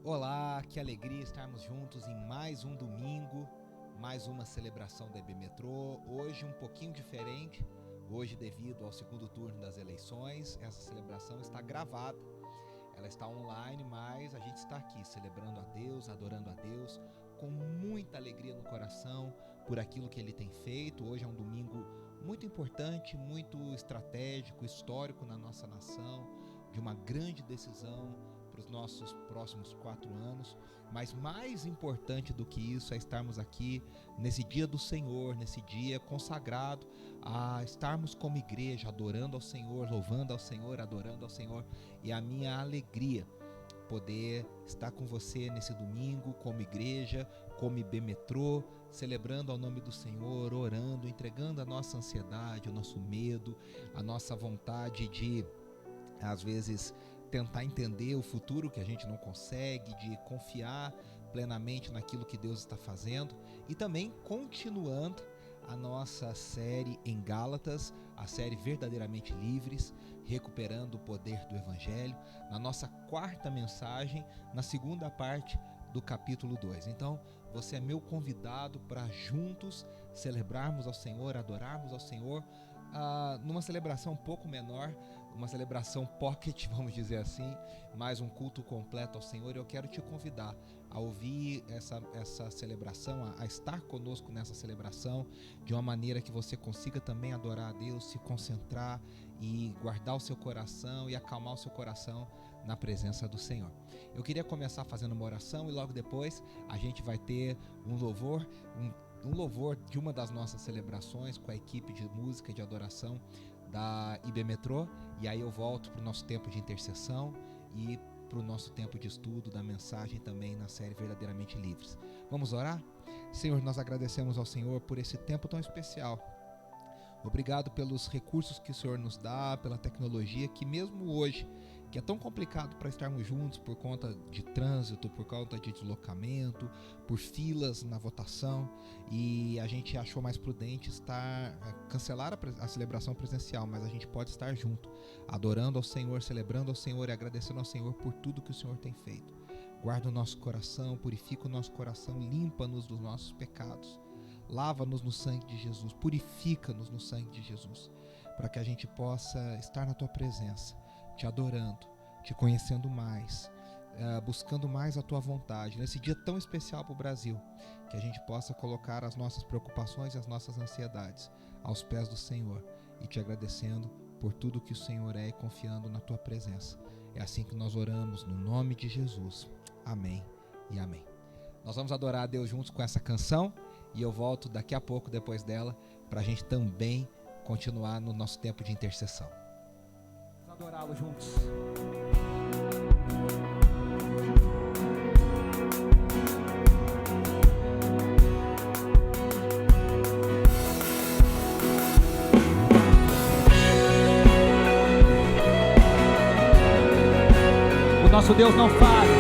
Olá, que alegria estarmos juntos em mais um domingo, mais uma celebração da IBMetrô. Hoje um pouquinho diferente, hoje devido ao segundo turno das eleições, essa celebração está gravada, ela está online, mas a gente está aqui celebrando a Deus, adorando a Deus, com muita alegria no coração por aquilo que Ele tem feito. Hoje é um domingo muito importante, muito estratégico, histórico na nossa nação, de uma grande decisão para os nossos próximos 4 anos, mas mais importante do que isso é estarmos aqui nesse dia do Senhor, nesse dia consagrado a estarmos como igreja, adorando ao Senhor, louvando ao Senhor, adorando ao Senhor, e a minha alegria poder estar com você nesse domingo como igreja, como IBMetrô, celebrando ao nome do Senhor, orando, entregando a nossa ansiedade, o nosso medo, a nossa vontade de, às vezes, tentar entender o futuro que a gente não consegue, de confiar plenamente naquilo que Deus está fazendo, e também continuando a nossa série em Gálatas, a série Verdadeiramente Livres, recuperando o poder do Evangelho, na nossa 4ª mensagem, na segunda parte do capítulo 2. Então, você é meu convidado para juntos celebrarmos ao Senhor, adorarmos ao Senhor, numa celebração um pouco menor, uma celebração pocket, vamos dizer assim, mais um culto completo ao Senhor. Eu quero te convidar a ouvir essa celebração, a estar conosco nessa celebração, de uma maneira que você consiga também adorar a Deus, se concentrar e guardar o seu coração e acalmar o seu coração na presença do Senhor. Eu queria começar fazendo uma oração e logo depois a gente vai ter um louvor de uma das nossas celebrações com a equipe de música e de adoração da IBMetrô, e aí eu volto para o nosso tempo de intercessão e para o nosso tempo de estudo da mensagem também na série Verdadeiramente Livres. Vamos orar? Senhor, nós agradecemos ao Senhor por esse tempo tão especial. Obrigado pelos recursos que o Senhor nos dá, pela tecnologia que mesmo hoje, que é tão complicado para estarmos juntos por conta de trânsito, por conta de deslocamento, por filas na votação, e a gente achou mais prudente cancelar a celebração presencial, mas a gente pode estar junto, adorando ao Senhor, celebrando ao Senhor e agradecendo ao Senhor por tudo que o Senhor tem feito. Guarda o nosso coração, purifica o nosso coração, limpa-nos dos nossos pecados, lava-nos no sangue de Jesus, purifica-nos no sangue de Jesus, para que a gente possa estar na Tua presença, te adorando, te conhecendo mais, buscando mais a Tua vontade, nesse dia tão especial para o Brasil, que a gente possa colocar as nossas preocupações e as nossas ansiedades aos pés do Senhor, e te agradecendo por tudo que o Senhor é e confiando na Tua presença. É assim que nós oramos, no nome de Jesus. Amém e amém. Nós vamos adorar a Deus juntos com essa canção, e eu volto daqui a pouco depois dela, para a gente também continuar no nosso tempo de intercessão. Vamos adorá-lo juntos. O nosso Deus não falha,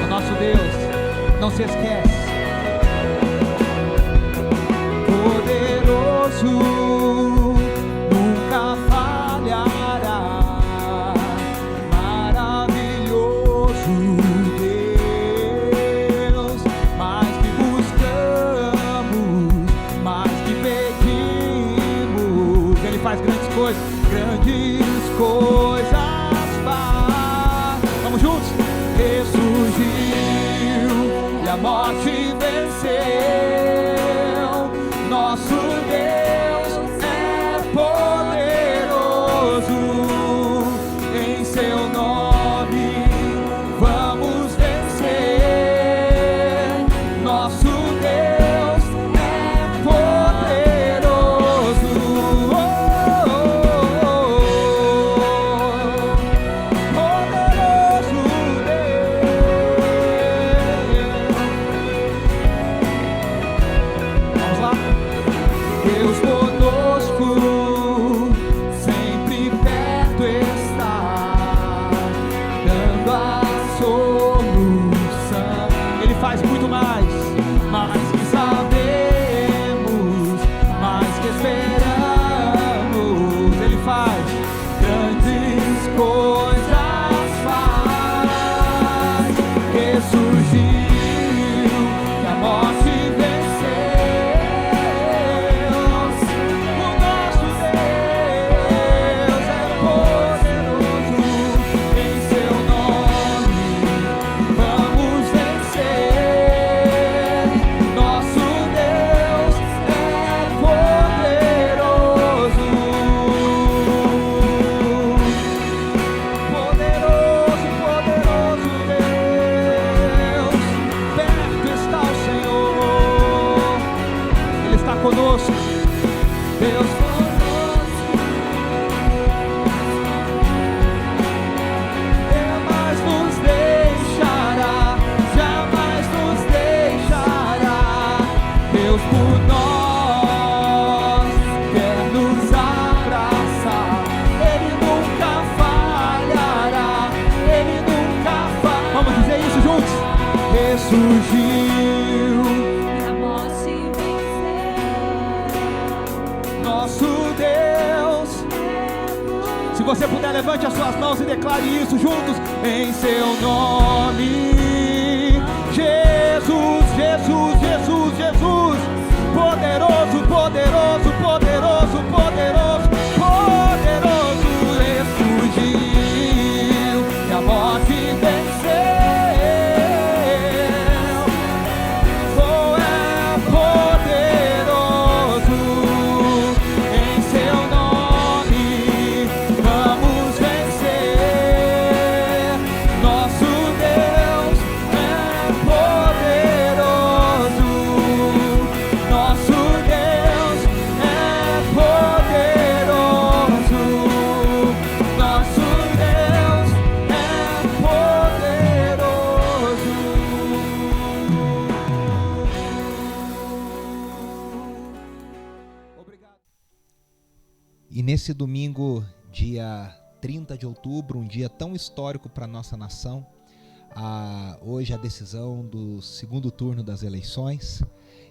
o nosso Deus não se esquece. Poderoso, nunca falhará, maravilhoso Deus, mais que buscamos, mais que pedimos, Ele faz grandes coisas faz. Vamos juntos? Ressurgiu e a morte venceu. Nosso Deus é poderoso, em seu nome vamos vencer. Nosso Deus é poderoso, poderoso Deus. ressurgiu, a morte venceu. Nosso Deus. Se você puder, levante as suas mãos e declare isso juntos. Em seu nome, Jesus, Jesus, Jesus, Jesus. Poderoso, poderoso, poderoso, poderoso, poderoso, ressurgiu e a morte venceu. Oh, é poderoso, em seu nome vamos vencer. Nosso Deus é poderoso. Nosso Deus é poderoso. Nosso Deus é poderoso. Obrigado. E nesse domingo, dia 30 de outubro, um dia tão histórico para a nossa nação, hoje a decisão do segundo turno das eleições,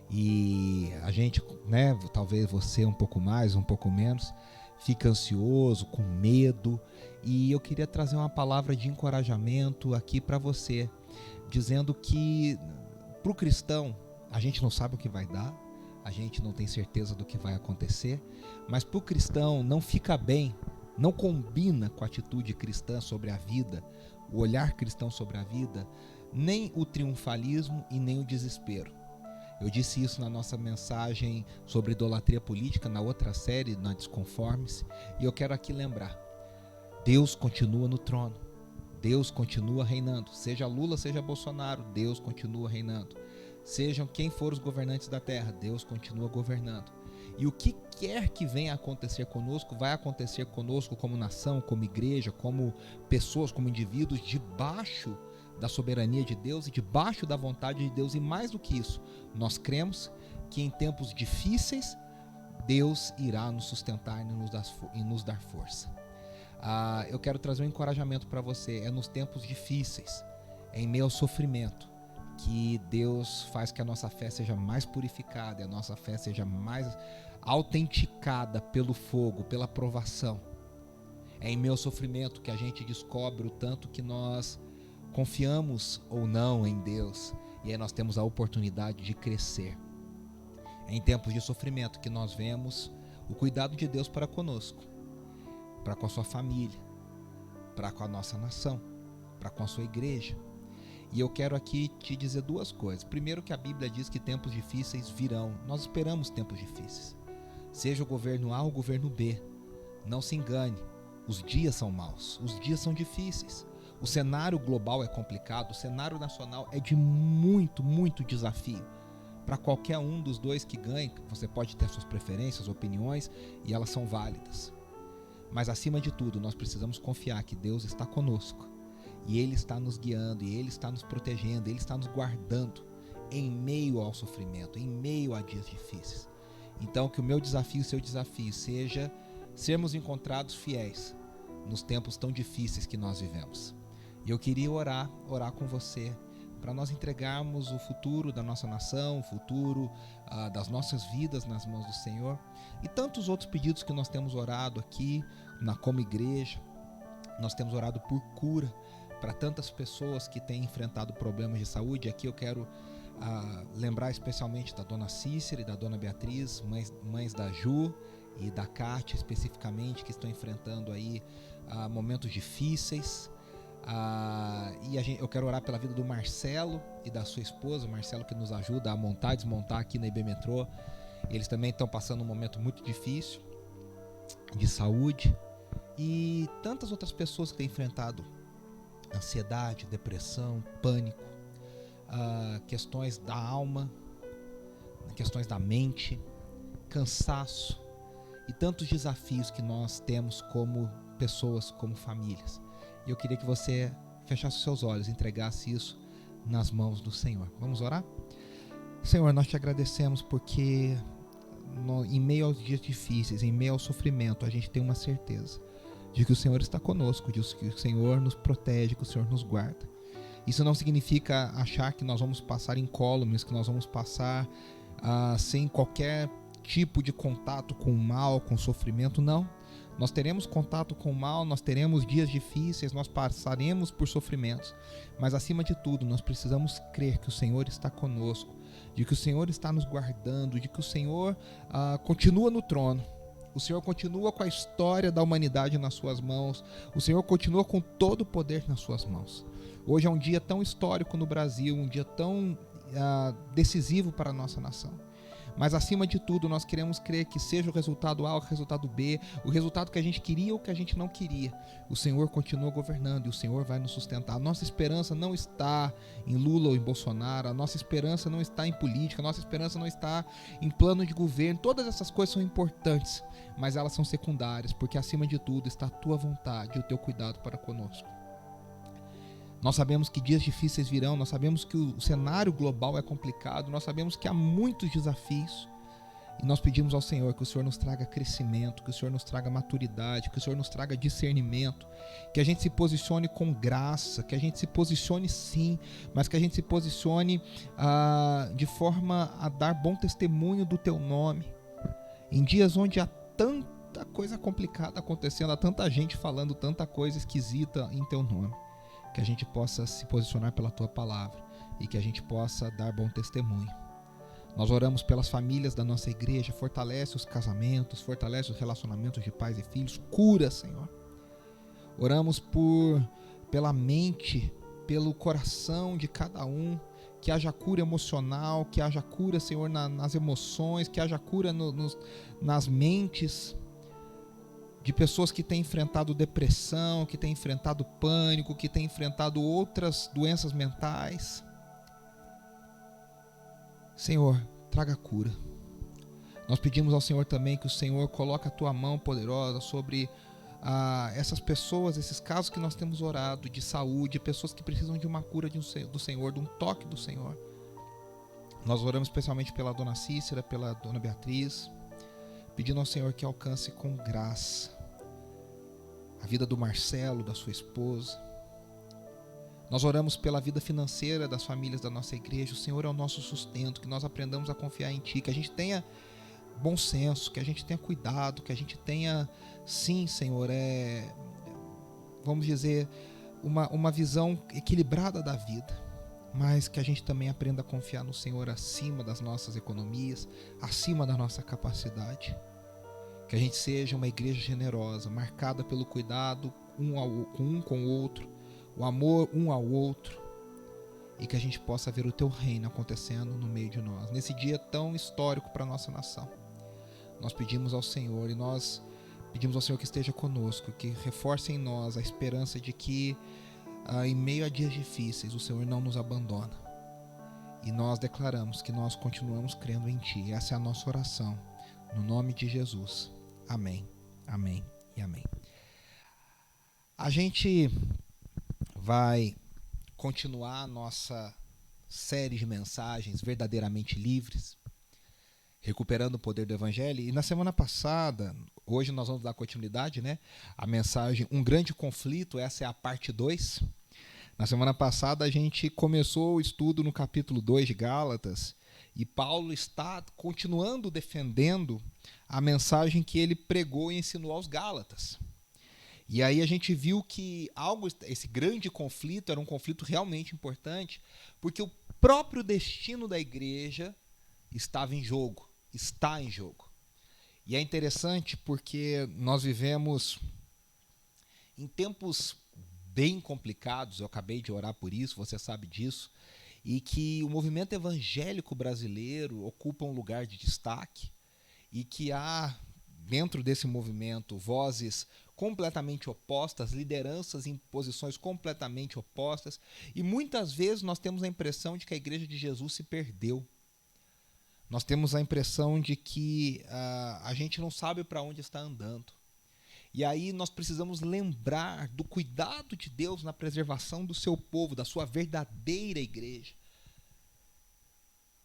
e a gente, né, talvez você um pouco mais, um pouco menos, fica ansioso, com medo, e eu queria trazer uma palavra de encorajamento aqui para você, dizendo que para o cristão, a gente não sabe o que vai dar, a gente não tem certeza do que vai acontecer, mas para o cristão não fica bem, não combina com a atitude cristã sobre a vida, o olhar cristão sobre a vida, nem o triunfalismo e nem o desespero. Eu disse isso na nossa mensagem sobre idolatria política, na outra série, na Desconforme-se, e eu quero aqui lembrar, Deus continua no trono, Deus continua reinando, seja Lula, seja Bolsonaro, Deus continua reinando, sejam quem for os governantes da terra, Deus continua governando. E o que quer que venha a acontecer conosco, vai acontecer conosco como nação, como igreja, como pessoas, como indivíduos, debaixo da soberania de Deus e debaixo da vontade de Deus. E mais do que isso, nós cremos que em tempos difíceis, Deus irá nos sustentar e nos dar força. Eu quero trazer um encorajamento para você. É nos tempos difíceis, em meio ao sofrimento, que Deus faz que a nossa fé seja mais purificada e a nossa fé seja mais autenticada pelo fogo, pela provação. É em meio ao sofrimento que a gente descobre o tanto que nós confiamos ou não em Deus, e aí nós temos a oportunidade de crescer. É em tempos de sofrimento que nós vemos o cuidado de Deus para conosco, para com a sua família, para com a nossa nação, para com a sua igreja. E eu quero aqui te dizer duas coisas. Primeiro, que a Bíblia diz que tempos difíceis virão. Nós esperamos tempos difíceis. Seja o governo A ou o governo B. Não se engane. Os dias são maus. Os dias são difíceis. O cenário global é complicado. O cenário nacional é de muito, muito desafio. Para qualquer um dos dois que ganhe, você pode ter suas preferências, opiniões, e elas são válidas. Mas acima de tudo, nós precisamos confiar que Deus está conosco. E Ele está nos guiando, e Ele está nos protegendo, Ele está nos guardando em meio ao sofrimento, em meio a dias difíceis. Então, que o meu desafio e o seu desafio seja sermos encontrados fiéis nos tempos tão difíceis que nós vivemos. E eu queria orar com você, para nós entregarmos o futuro da nossa nação, o futuro das nossas vidas nas mãos do Senhor. E tantos outros pedidos que nós temos orado aqui, como igreja. Nós temos orado por cura para tantas pessoas que têm enfrentado problemas de saúde. Aqui eu quero lembrar especialmente da dona Cícera e da dona Beatriz, mães da Ju e da Kátia especificamente, que estão enfrentando aí momentos difíceis. Eu quero orar pela vida do Marcelo e da sua esposa, Marcelo, que nos ajuda a montar e desmontar aqui na IB Metrô. Eles também estão passando um momento muito difícil de saúde. E tantas outras pessoas que têm enfrentado ansiedade, depressão, pânico, questões da alma, questões da mente, cansaço e tantos desafios que nós temos como pessoas, como famílias. E eu queria que você fechasse os seus olhos, entregasse isso nas mãos do Senhor. Vamos orar? Senhor, nós te agradecemos porque em meio aos dias difíceis, em meio ao sofrimento, a gente tem uma certeza de que o Senhor está conosco, de que o Senhor nos protege, que o Senhor nos guarda. Isso não significa achar que nós vamos passar incólumes, que nós vamos passar sem qualquer tipo de contato com o mal, com o sofrimento. Não. Nós teremos contato com o mal, nós teremos dias difíceis, nós passaremos por sofrimentos. Mas acima de tudo, nós precisamos crer que o Senhor está conosco, de que o Senhor está nos guardando, de que o Senhor continua no trono. O Senhor continua com a história da humanidade nas suas mãos. O Senhor continua com todo o poder nas suas mãos. Hoje é um dia tão histórico no Brasil, um dia tão decisivo para a nossa nação. Mas acima de tudo, nós queremos crer que seja o resultado A ou o resultado B, o resultado que a gente queria ou que a gente não queria, o Senhor continua governando e o Senhor vai nos sustentar. A nossa esperança não está em Lula ou em Bolsonaro, a nossa esperança não está em política, a nossa esperança não está em plano de governo. Todas essas coisas são importantes, mas elas são secundárias, porque acima de tudo está a tua vontade e o teu cuidado para conosco. Nós sabemos que dias difíceis virão, nós sabemos que o cenário global é complicado, nós sabemos que há muitos desafios e nós pedimos ao Senhor que o Senhor nos traga crescimento, que o Senhor nos traga maturidade, que o Senhor nos traga discernimento, que a gente se posicione com graça, que a gente se posicione sim, mas que a gente se posicione de forma a dar bom testemunho do Teu nome. Em dias onde há tanta coisa complicada acontecendo, há tanta gente falando tanta coisa esquisita em Teu nome, que a gente possa se posicionar pela Tua palavra e que a gente possa dar bom testemunho. Nós oramos pelas famílias da nossa igreja, fortalece os casamentos, fortalece os relacionamentos de pais e filhos, cura, Senhor. Oramos pela mente, pelo coração de cada um, que haja cura emocional, que haja cura, Senhor, nas emoções, que haja cura nas mentes, de pessoas que têm enfrentado depressão, que têm enfrentado pânico, que têm enfrentado outras doenças mentais. Senhor, traga cura. Nós pedimos ao Senhor também que o Senhor coloque a Tua mão poderosa sobre essas pessoas, esses casos que nós temos orado, de saúde, pessoas que precisam de uma cura do Senhor, de um toque do Senhor. Nós oramos especialmente pela Dona Cícera, pela Dona Beatriz, pedindo ao Senhor que alcance com graça a vida do Marcelo, da sua esposa. Nós oramos pela vida financeira das famílias da nossa igreja. O Senhor é o nosso sustento, que nós aprendamos a confiar em Ti, que a gente tenha bom senso, que a gente tenha cuidado, que a gente tenha, sim, Senhor, vamos dizer, uma visão equilibrada da vida, mas que a gente também aprenda a confiar no Senhor acima das nossas economias, acima da nossa capacidade. Que a gente seja uma igreja generosa, marcada pelo cuidado um com o outro, o amor um ao outro, e que a gente possa ver o Teu reino acontecendo no meio de nós, nesse dia tão histórico para a nossa nação. Nós pedimos ao Senhor e nós pedimos ao Senhor que esteja conosco, que reforce em nós a esperança de que em meio a dias difíceis o Senhor não nos abandona. E nós declaramos que nós continuamos crendo em Ti. Essa é a nossa oração, no nome de Jesus. Amém, amém e amém. A gente vai continuar a nossa série de mensagens verdadeiramente livres, recuperando o poder do Evangelho. E na semana passada, hoje nós vamos dar continuidade, né? A mensagem Um Grande Conflito, essa é a parte 2. Na semana passada a gente começou o estudo no capítulo 2 de Gálatas, e Paulo está continuando defendendo a mensagem que ele pregou e ensinou aos Gálatas. E aí a gente viu que esse grande conflito era um conflito realmente importante, porque o próprio destino da igreja estava em jogo, está em jogo. E é interessante porque nós vivemos em tempos bem complicados, eu acabei de orar por isso, você sabe disso, e que o movimento evangélico brasileiro ocupa um lugar de destaque, e que há dentro desse movimento vozes completamente opostas, lideranças em posições completamente opostas, e muitas vezes nós temos a impressão de que a Igreja de Jesus se perdeu. Nós temos a impressão de que a gente não sabe para onde está andando. E aí nós precisamos lembrar do cuidado de Deus na preservação do seu povo, da sua verdadeira igreja.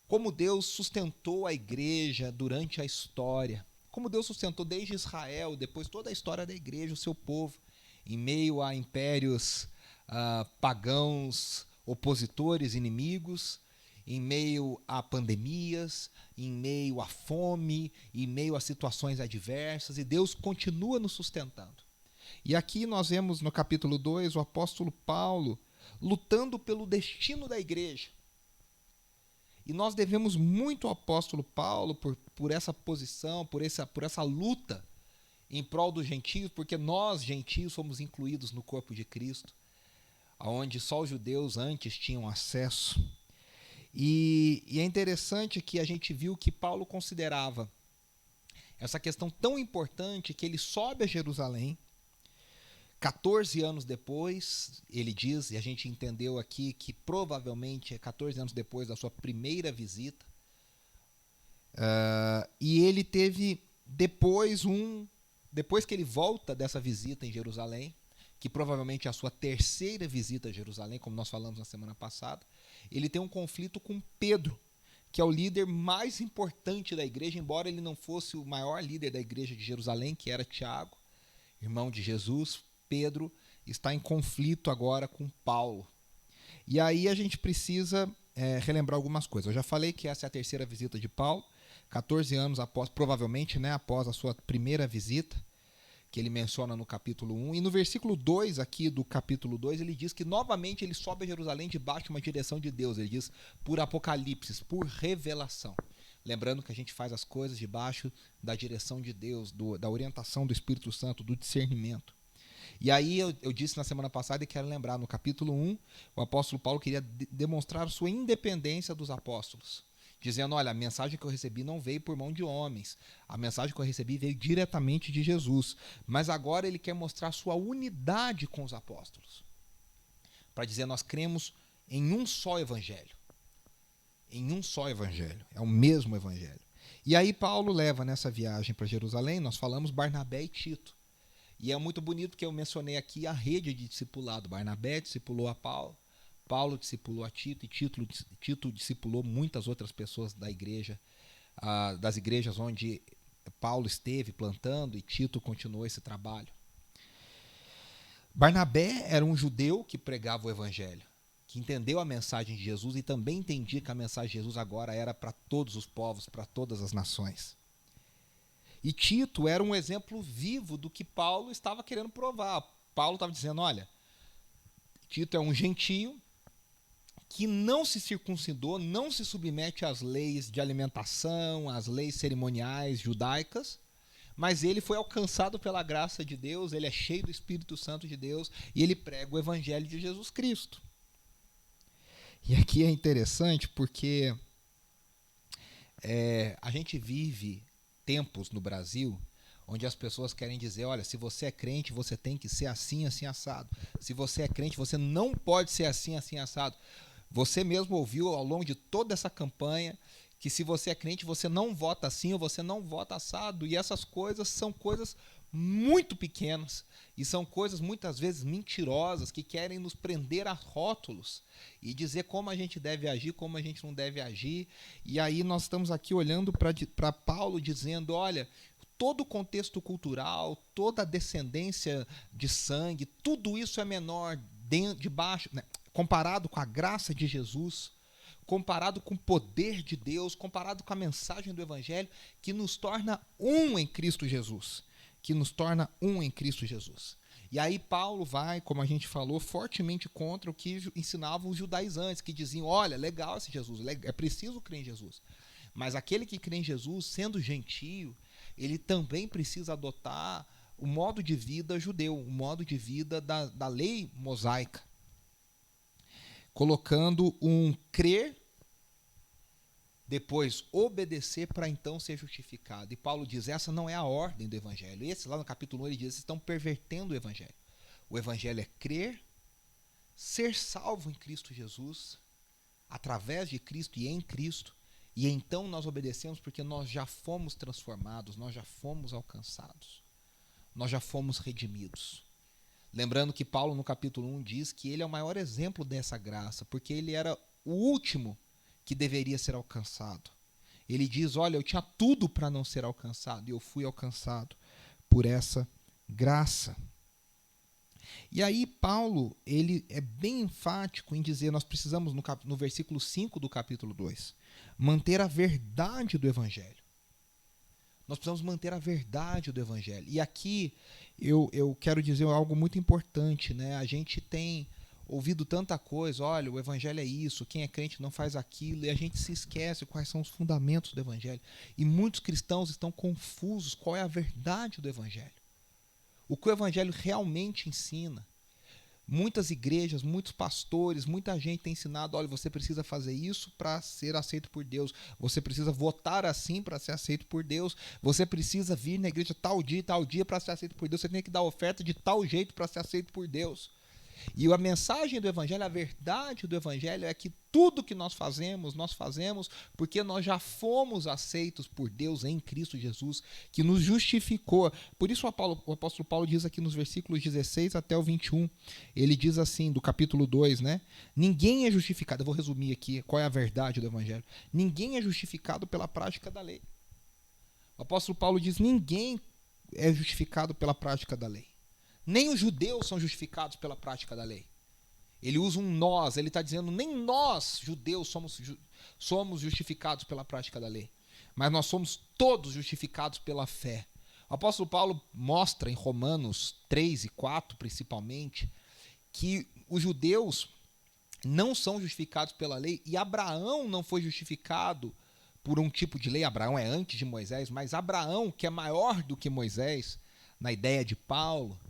Como Deus sustentou a igreja durante a história. Como Deus sustentou desde Israel, depois toda a história da igreja, o seu povo, em meio a impérios pagãos opositores, inimigos, em meio a pandemias, em meio à fome, em meio a situações adversas, e Deus continua nos sustentando. E aqui nós vemos no capítulo 2 o apóstolo Paulo lutando pelo destino da igreja. E nós devemos muito ao apóstolo Paulo por essa posição, por essa luta em prol dos gentios, porque nós, gentios, somos incluídos no corpo de Cristo, onde só os judeus antes tinham acesso. E é interessante que a gente viu que Paulo considerava essa questão tão importante que ele sobe a Jerusalém. 14 anos depois, ele diz, e a gente entendeu aqui que provavelmente é 14 anos depois da sua primeira visita, e ele teve depois que ele volta dessa visita em Jerusalém, que provavelmente é a sua terceira visita a Jerusalém, como nós falamos na semana passada, ele tem um conflito com Pedro, que é o líder mais importante da igreja, embora ele não fosse o maior líder da igreja de Jerusalém, que era Tiago, irmão de Jesus. Pedro está em conflito agora com Paulo. E aí a gente precisa relembrar algumas coisas. Eu já falei que essa é a terceira visita de Paulo, 14 anos após, provavelmente, após a sua primeira visita, que ele menciona no capítulo 1. E no versículo 2 aqui do capítulo 2, ele diz que novamente ele sobe a Jerusalém debaixo de uma direção de Deus. Ele diz por apocalipse, por revelação. Lembrando que a gente faz as coisas debaixo da direção de Deus, da orientação do Espírito Santo, do discernimento. E aí eu disse na semana passada e quero lembrar, no capítulo 1, o apóstolo Paulo queria demonstrar sua independência dos apóstolos, dizendo, olha, a mensagem que eu recebi não veio por mão de homens, a mensagem que eu recebi veio diretamente de Jesus, mas agora ele quer mostrar sua unidade com os apóstolos, para dizer, nós cremos em um só evangelho, é o mesmo evangelho. E aí Paulo leva nessa viagem para Jerusalém, nós falamos Barnabé e Tito. E é muito bonito que eu mencionei aqui a rede de discipulado. Barnabé discipulou a Paulo, Paulo discipulou a Tito, e Tito discipulou muitas outras pessoas da igreja, das igrejas onde Paulo esteve plantando, e Tito continuou esse trabalho. Barnabé era um judeu que pregava o evangelho, que entendeu a mensagem de Jesus e também entendia que a mensagem de Jesus agora era para todos os povos, para todas as nações. E Tito era um exemplo vivo do que Paulo estava querendo provar. Paulo estava dizendo, olha, Tito é um gentio que não se circuncidou, não se submete às leis de alimentação, às leis cerimoniais judaicas, mas ele foi alcançado pela graça de Deus, ele é cheio do Espírito Santo de Deus e ele prega o evangelho de Jesus Cristo. E aqui é interessante porque a gente vive tempos no Brasil onde as pessoas querem dizer, olha, se você é crente, você tem que ser assim, assim, assado. Se você é crente, você não pode ser assim, assim, assado. Você mesmo ouviu ao longo de toda essa campanha que se você é crente, você não vota assim ou você não vota assado. E essas coisas são coisas muito pequenas e são coisas muitas vezes mentirosas que querem nos prender a rótulos e dizer como a gente deve agir, como a gente não deve agir. E aí nós estamos aqui olhando para Paulo dizendo, olha, todo o contexto cultural, toda a descendência de sangue, tudo isso é menor debaixo, comparado com a graça de Jesus, comparado com o poder de Deus, comparado com a mensagem do Evangelho, que nos torna um em Cristo Jesus. E aí Paulo vai, como a gente falou, fortemente contra o que ensinavam os judaizantes, que diziam, olha, legal esse Jesus, é preciso crer em Jesus. Mas aquele que crê em Jesus, sendo gentio, ele também precisa adotar o modo de vida judeu, o modo de vida da lei mosaica, colocando um crer, depois obedecer para então ser justificado. E Paulo diz, essa não é a ordem do evangelho. Esse lá no capítulo 1 ele diz, vocês estão pervertendo o evangelho. O evangelho é crer, ser salvo em Cristo Jesus, através de Cristo e em Cristo, e então nós obedecemos porque nós já fomos transformados, nós já fomos alcançados, nós já fomos redimidos. Lembrando que Paulo no capítulo 1 diz que ele é o maior exemplo dessa graça, porque ele era o último que deveria ser alcançado. Ele diz, olha, eu tinha tudo para não ser alcançado, e eu fui alcançado por essa graça. E aí Paulo, ele é bem enfático em dizer, nós precisamos, no versículo 5 do capítulo 2, manter a verdade do Evangelho. Nós precisamos manter a verdade do Evangelho. E aqui eu quero dizer algo muito importante, né? A gente tem ouvido tanta coisa, olha, o Evangelho é isso, quem é crente não faz aquilo, e a gente se esquece quais são os fundamentos do Evangelho. E muitos cristãos estão confusos qual é a verdade do Evangelho. O que o Evangelho realmente ensina. Muitas igrejas, muitos pastores, muita gente tem ensinado, olha, você precisa fazer isso para ser aceito por Deus. Você precisa votar assim para ser aceito por Deus. Você precisa vir na igreja tal dia para ser aceito por Deus. Você tem que dar oferta de tal jeito para ser aceito por Deus. E a mensagem do Evangelho, a verdade do Evangelho é que tudo que nós fazemos porque nós já fomos aceitos por Deus em Cristo Jesus, que nos justificou. Por isso o apóstolo Paulo diz aqui nos versículos 16 até o 21, ele diz assim, do capítulo 2, né? Ninguém é justificado, eu vou resumir aqui qual é a verdade do Evangelho. Ninguém é justificado pela prática da lei. O apóstolo Paulo diz, ninguém é justificado pela prática da lei. Nem os judeus são justificados pela prática da lei. Ele usa um nós, ele está dizendo, nem nós, judeus, somos justificados pela prática da lei. Mas nós somos todos justificados pela fé. O apóstolo Paulo mostra em Romanos 3 e 4, principalmente, que os judeus não são justificados pela lei, e Abraão não foi justificado por um tipo de lei. Abraão é antes de Moisés, mas Abraão, que é maior do que Moisés, na ideia de Paulo,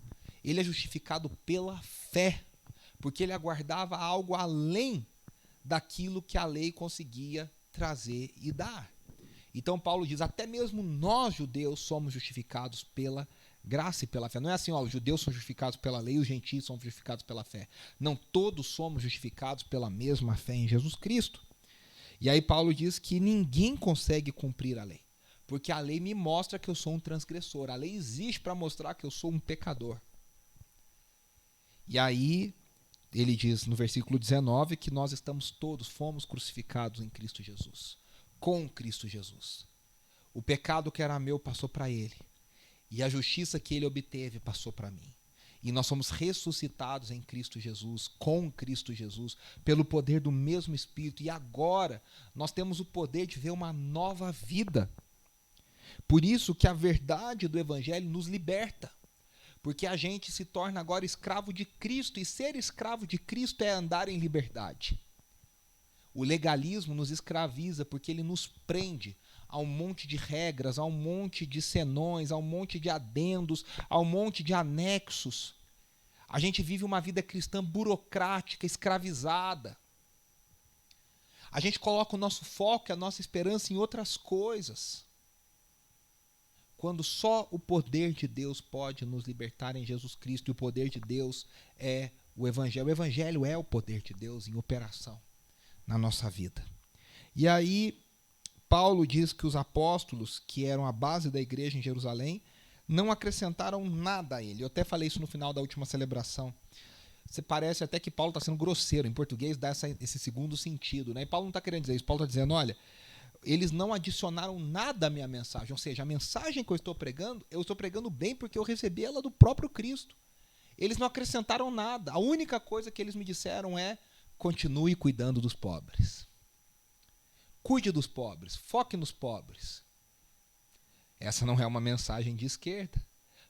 ele é justificado pela fé, porque ele aguardava algo além daquilo que a lei conseguia trazer e dar. Então Paulo diz, até mesmo nós judeus somos justificados pela graça e pela fé. Não é assim, ó, os judeus são justificados pela lei e os gentios são justificados pela fé. Não, todos somos justificados pela mesma fé em Jesus Cristo. E aí Paulo diz que ninguém consegue cumprir a lei, porque a lei me mostra que eu sou um transgressor. A lei existe para mostrar que eu sou um pecador. E aí, ele diz no versículo 19 que nós fomos crucificados em Cristo Jesus, com Cristo Jesus. O pecado que era meu passou para ele, e a justiça que ele obteve passou para mim. E nós somos ressuscitados em Cristo Jesus, com Cristo Jesus, pelo poder do mesmo Espírito, e agora nós temos o poder de ver uma nova vida. Por isso que a verdade do Evangelho nos liberta. Porque a gente se torna agora escravo de Cristo, e ser escravo de Cristo é andar em liberdade. O legalismo nos escraviza porque ele nos prende a um monte de regras, a um monte de senões, a um monte de adendos, a um monte de anexos. A gente vive uma vida cristã burocrática, escravizada. A gente coloca o nosso foco, a nossa esperança em outras coisas, quando só o poder de Deus pode nos libertar em Jesus Cristo, e o poder de Deus é o Evangelho. O Evangelho é o poder de Deus em operação na nossa vida. E aí, Paulo diz que os apóstolos, que eram a base da igreja em Jerusalém, não acrescentaram nada a ele. Eu até falei isso no final da última celebração. Você parece até que Paulo está sendo grosseiro. Em português dá esse segundo sentido, né? E Paulo não está querendo dizer isso. Paulo está dizendo, olha, eles não adicionaram nada à minha mensagem. Ou seja, a mensagem que eu estou pregando bem porque eu recebi ela do próprio Cristo. Eles não acrescentaram nada. A única coisa que eles me disseram é, continue cuidando dos pobres. Cuide dos pobres, foque nos pobres. Essa não é uma mensagem de esquerda,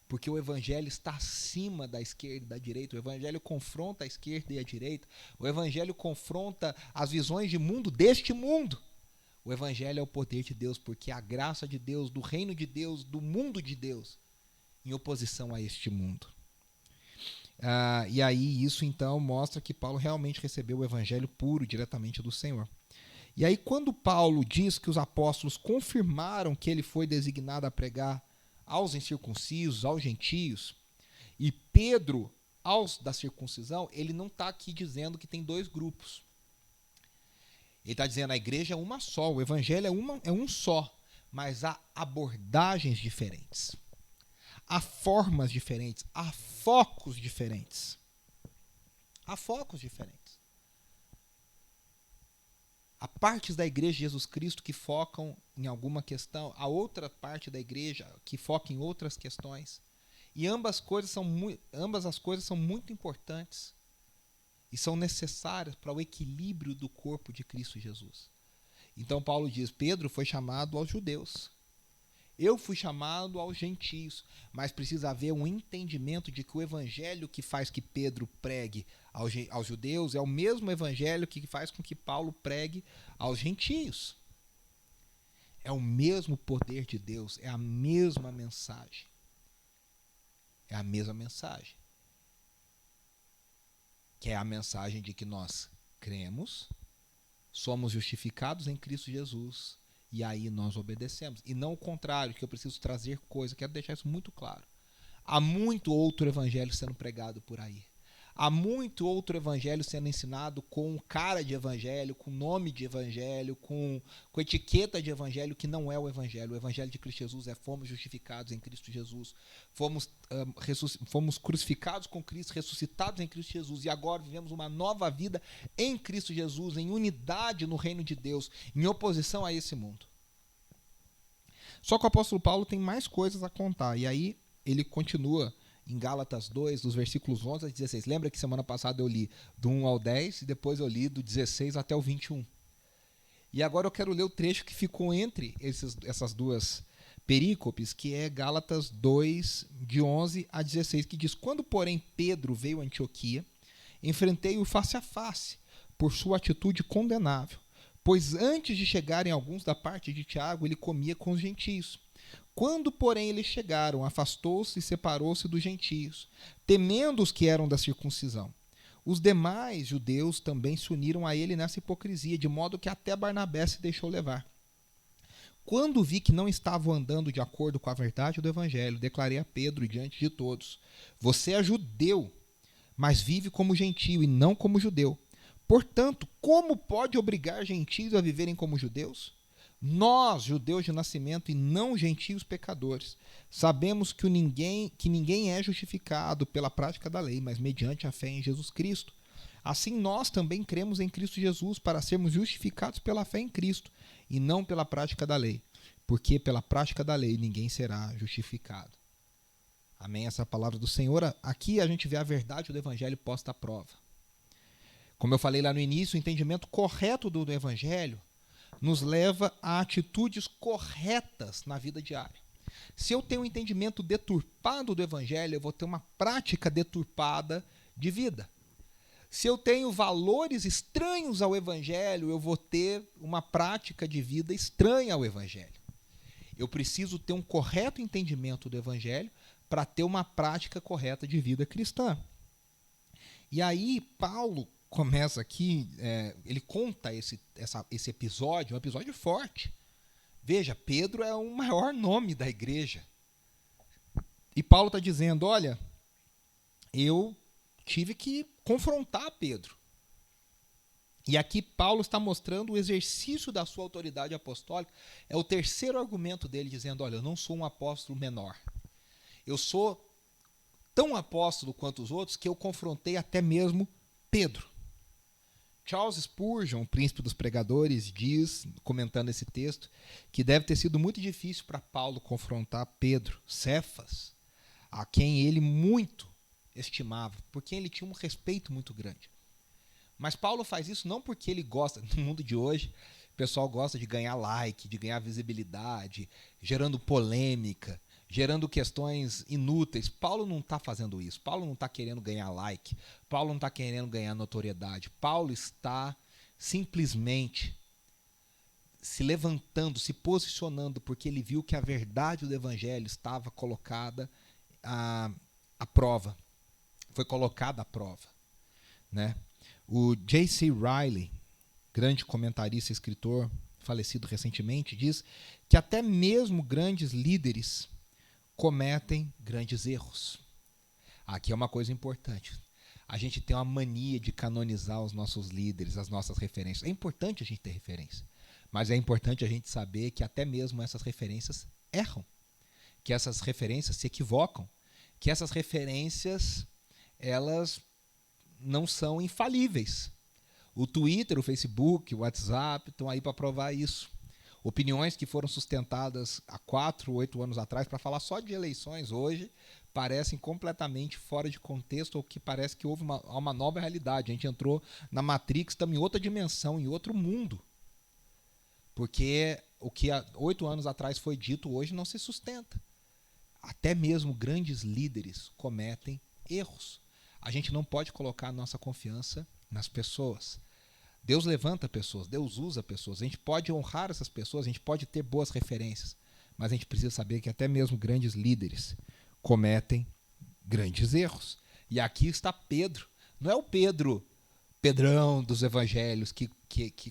porque o Evangelho está acima da esquerda e da direita. O Evangelho confronta a esquerda e a direita. O Evangelho confronta as visões de mundo deste mundo. O Evangelho é o poder de Deus, porque é a graça de Deus, do reino de Deus, do mundo de Deus, em oposição a este mundo. E aí isso então mostra que Paulo realmente recebeu o Evangelho puro, diretamente do Senhor. E aí quando Paulo diz que os apóstolos confirmaram que ele foi designado a pregar aos incircuncisos, aos gentios, e Pedro aos da circuncisão, ele não está aqui dizendo que tem dois grupos. Ele está dizendo que a igreja é uma só, o evangelho é um só, mas há abordagens diferentes, há formas diferentes, há focos diferentes. Há focos diferentes. Há partes da igreja de Jesus Cristo que focam em alguma questão, há outra parte da igreja que foca em outras questões. E ambas as coisas são muito importantes e são necessárias para o equilíbrio do corpo de Cristo Jesus. Então Paulo diz, Pedro foi chamado aos judeus. Eu fui chamado aos gentios, mas precisa haver um entendimento de que o evangelho que faz que Pedro pregue aos judeus é o mesmo evangelho que faz com que Paulo pregue aos gentios. É o mesmo poder de Deus, é a mesma mensagem. É a mesma mensagem. Que é a mensagem de que nós cremos, somos justificados em Cristo Jesus, e aí nós obedecemos. E não o contrário, que eu preciso trazer coisa. Quero deixar isso muito claro. Há muito outro evangelho sendo pregado por aí. Há muito outro evangelho sendo ensinado com cara de evangelho, com nome de evangelho, com etiqueta de evangelho, que não é o evangelho. O evangelho de Cristo Jesus é fomos justificados em Cristo Jesus. Fomos crucificados com Cristo, ressuscitados em Cristo Jesus. E agora vivemos uma nova vida em Cristo Jesus, em unidade no reino de Deus, em oposição a esse mundo. Só que o apóstolo Paulo tem mais coisas a contar. E aí ele continua em Gálatas 2, dos versículos 11 a 16. Lembra que semana passada eu li do 1 ao 10 e depois eu li do 16 até o 21. E agora eu quero ler o trecho que ficou entre essas duas perícopes, que é Gálatas 2, de 11 a 16, que diz, quando, porém, Pedro veio a Antioquia, enfrentei-o face a face, por sua atitude condenável, pois antes de chegarem alguns da parte de Tiago, ele comia com os gentios. Quando, porém, eles chegaram, afastou-se e separou-se dos gentios, temendo os que eram da circuncisão. Os demais judeus também se uniram a ele nessa hipocrisia, de modo que até Barnabé se deixou levar. Quando vi que não estavam andando de acordo com a verdade do evangelho, declarei a Pedro diante de todos, você é judeu, mas vive como gentio e não como judeu. Portanto, como pode obrigar gentios a viverem como judeus? Nós, judeus de nascimento e não gentios pecadores, sabemos que ninguém é justificado pela prática da lei, mas mediante a fé em Jesus Cristo. Assim nós também cremos em Cristo Jesus para sermos justificados pela fé em Cristo e não pela prática da lei, porque pela prática da lei ninguém será justificado. Amém? Essa é a palavra do Senhor. Aqui a gente vê a verdade do evangelho posta à prova. Como eu falei lá no início, o entendimento correto do evangelho nos leva a atitudes corretas na vida diária. Se eu tenho um entendimento deturpado do evangelho, eu vou ter uma prática deturpada de vida. Se eu tenho valores estranhos ao evangelho, eu vou ter uma prática de vida estranha ao evangelho. Eu preciso ter um correto entendimento do evangelho para ter uma prática correta de vida cristã. E aí, Paulo começa aqui, ele conta esse episódio, um episódio forte. Veja, Pedro é o maior nome da igreja. E Paulo está dizendo, olha, eu tive que confrontar Pedro. E aqui Paulo está mostrando o exercício da sua autoridade apostólica. É o terceiro argumento dele, dizendo, olha, eu não sou um apóstolo menor. Eu sou tão apóstolo quanto os outros que eu confrontei até mesmo Pedro. Charles Spurgeon, o príncipe dos pregadores, diz, comentando esse texto, que deve ter sido muito difícil para Paulo confrontar Pedro, Cefas, a quem ele muito estimava, porque ele tinha um respeito muito grande. Mas Paulo faz isso não porque ele gosta, no mundo de hoje, o pessoal gosta de ganhar like, de ganhar visibilidade, gerando polêmica, gerando questões inúteis. Paulo não está fazendo isso. Paulo não está querendo ganhar like. Paulo não está querendo ganhar notoriedade. Paulo está simplesmente se levantando, se posicionando, porque ele viu que a verdade do evangelho estava colocada à prova. Foi colocada à prova, né? O J.C. Riley, grande comentarista e escritor, falecido recentemente, diz que até mesmo grandes líderes cometem grandes erros. Aqui é uma coisa importante. A gente tem uma mania de canonizar os nossos líderes, as nossas referências. É importante a gente ter referência, mas é importante a gente saber que até mesmo essas referências erram, que essas referências se equivocam, que essas referências, elas não são infalíveis. O Twitter, o Facebook, o WhatsApp estão aí para provar isso. Opiniões que foram sustentadas há 4, 8 anos atrás para falar só de eleições hoje parecem completamente fora de contexto ou que parece que houve uma nova realidade. A gente entrou na Matrix, estamos em outra dimensão, em outro mundo. Porque o que há 8 anos atrás foi dito hoje não se sustenta. Até mesmo grandes líderes cometem erros. A gente não pode colocar a nossa confiança nas pessoas. Deus levanta pessoas, Deus usa pessoas. A gente pode honrar essas pessoas, a gente pode ter boas referências. Mas a gente precisa saber que até mesmo grandes líderes cometem grandes erros. E aqui está Pedro. Não é o Pedrão dos evangelhos que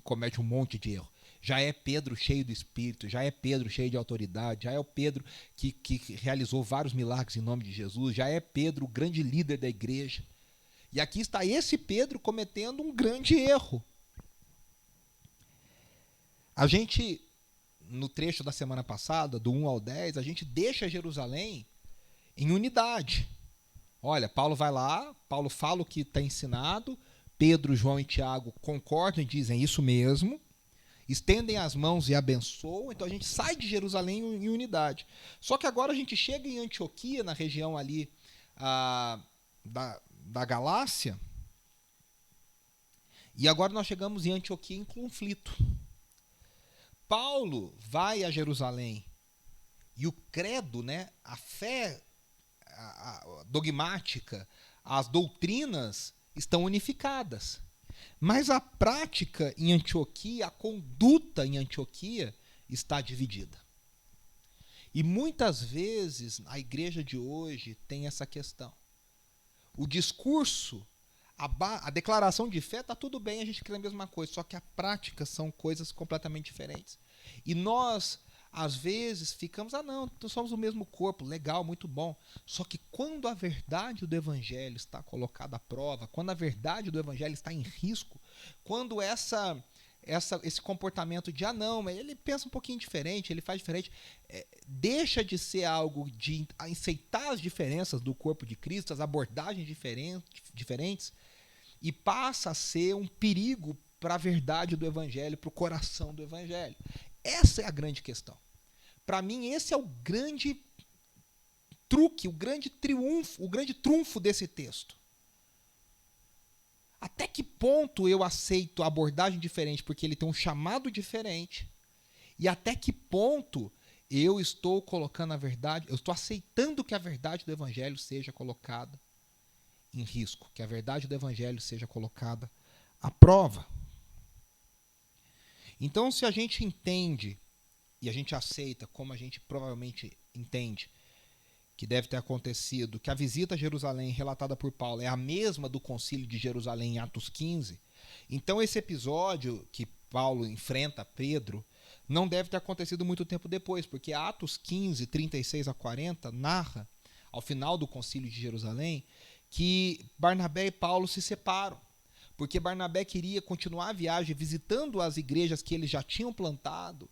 comete um monte de erro. Já é Pedro cheio do Espírito, já é Pedro cheio de autoridade, já é o Pedro que realizou vários milagres em nome de Jesus, já é Pedro o grande líder da igreja. E aqui está esse Pedro cometendo um grande erro. A gente, no trecho da semana passada, do 1 ao 10, a gente deixa Jerusalém em unidade. Olha, Paulo vai lá, Paulo fala o que está ensinado, Pedro, João e Tiago concordam e dizem isso mesmo, estendem as mãos e abençoam, então a gente sai de Jerusalém em unidade. Só que agora a gente chega em Antioquia, na região ali da Galácia, e agora nós chegamos em Antioquia em conflito. Paulo vai a Jerusalém e o credo, né, a fé a dogmática, as doutrinas estão unificadas. Mas a prática em Antioquia, a conduta em Antioquia está dividida. E muitas vezes a igreja de hoje tem essa questão. O discurso, a declaração de fé, está tudo bem, a gente crê na mesma coisa, só que a prática são coisas completamente diferentes. E nós, às vezes, ficamos, não somos o mesmo corpo, legal, muito bom. Só que quando a verdade do evangelho está colocada à prova, quando a verdade do evangelho está em risco, quando esse comportamento de, mas ele pensa um pouquinho diferente, ele faz diferente, deixa de ser algo de aceitar as diferenças do corpo de Cristo, as abordagens diferentes, e passa a ser um perigo para a verdade do evangelho, para o coração do evangelho. Essa é a grande questão. Para mim, esse é o grande truque, o grande triunfo, o grande trunfo desse texto. Até que ponto eu aceito a abordagem diferente porque ele tem um chamado diferente, e até que ponto eu estou colocando a verdade, eu estou aceitando que a verdade do evangelho seja colocada em risco, que a verdade do evangelho seja colocada à prova. Então, se a gente entende e a gente aceita, como a gente provavelmente entende, que deve ter acontecido, que a visita a Jerusalém relatada por Paulo é a mesma do concílio de Jerusalém em Atos 15, então esse episódio que Paulo enfrenta Pedro não deve ter acontecido muito tempo depois, porque Atos 15, 36 a 40, narra, ao final do concílio de Jerusalém, que Barnabé e Paulo se separam, porque Barnabé queria continuar a viagem visitando as igrejas que eles já tinham plantado,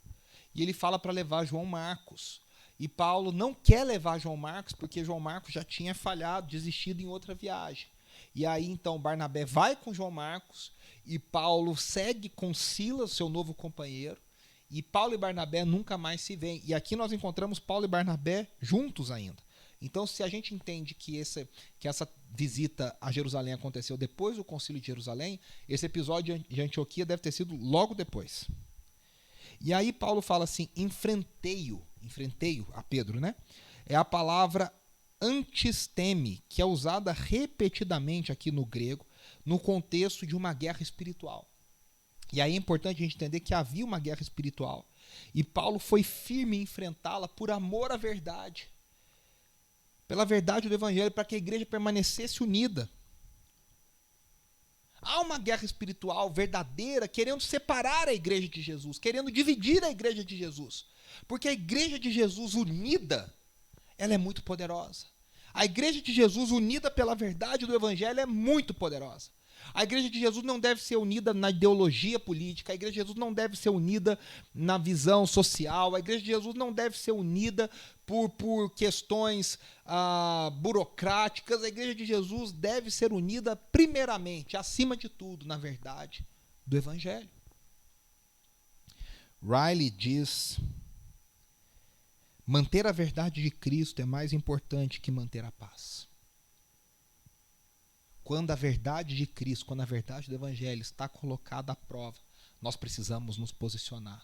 e ele fala para levar João Marcos. E Paulo não quer levar João Marcos, porque João Marcos já tinha falhado, desistido em outra viagem. E aí, então, Barnabé vai com João Marcos, e Paulo segue com Silas, seu novo companheiro, e Paulo e Barnabé nunca mais se veem. E aqui nós encontramos Paulo e Barnabé juntos ainda. Então, se a gente entende que essa visita a Jerusalém aconteceu depois do concílio de Jerusalém, esse episódio de Antioquia deve ter sido logo depois. E aí Paulo fala assim, enfrentei-o a Pedro, né? É a palavra antisteme, que é usada repetidamente aqui no grego, no contexto de uma guerra espiritual. E aí é importante a gente entender que havia uma guerra espiritual. E Paulo foi firme em enfrentá-la por amor à verdade. Pela verdade do evangelho, para que a igreja permanecesse unida. Há uma guerra espiritual verdadeira querendo separar a igreja de Jesus, querendo dividir a igreja de Jesus. Porque a igreja de Jesus unida, ela é muito poderosa. A igreja de Jesus unida pela verdade do evangelho é muito poderosa. A igreja de Jesus não deve ser unida na ideologia política, a igreja de Jesus não deve ser unida na visão social, a igreja de Jesus não deve ser unida por questões burocráticas, a igreja de Jesus deve ser unida primeiramente, acima de tudo, na verdade do evangelho. Riley diz, Manter a verdade de Cristo é mais importante que manter a paz. Quando a verdade de Cristo, quando a verdade do Evangelho está colocada à prova, nós precisamos nos posicionar.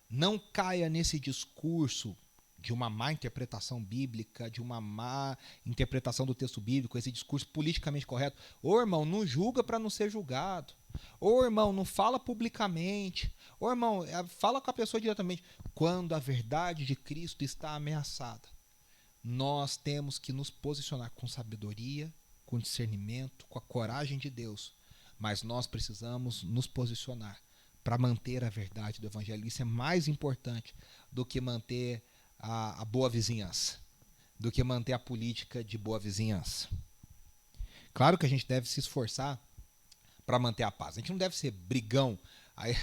Não caia nesse discurso de uma má interpretação bíblica, de uma má interpretação do texto bíblico, esse discurso politicamente correto. Ô irmão, não julga para não ser julgado. Ô irmão, não fala publicamente. Ô irmão, fala com a pessoa diretamente. Quando a verdade de Cristo está ameaçada, nós temos que nos posicionar com sabedoria, com discernimento, com a coragem de Deus. Mas nós precisamos nos posicionar para manter a verdade do Evangelho. Isso é mais importante do que manter a boa vizinhança, do que manter a política de boa vizinhança. Claro que a gente deve se esforçar para manter a paz. A gente não deve ser brigão. Aí,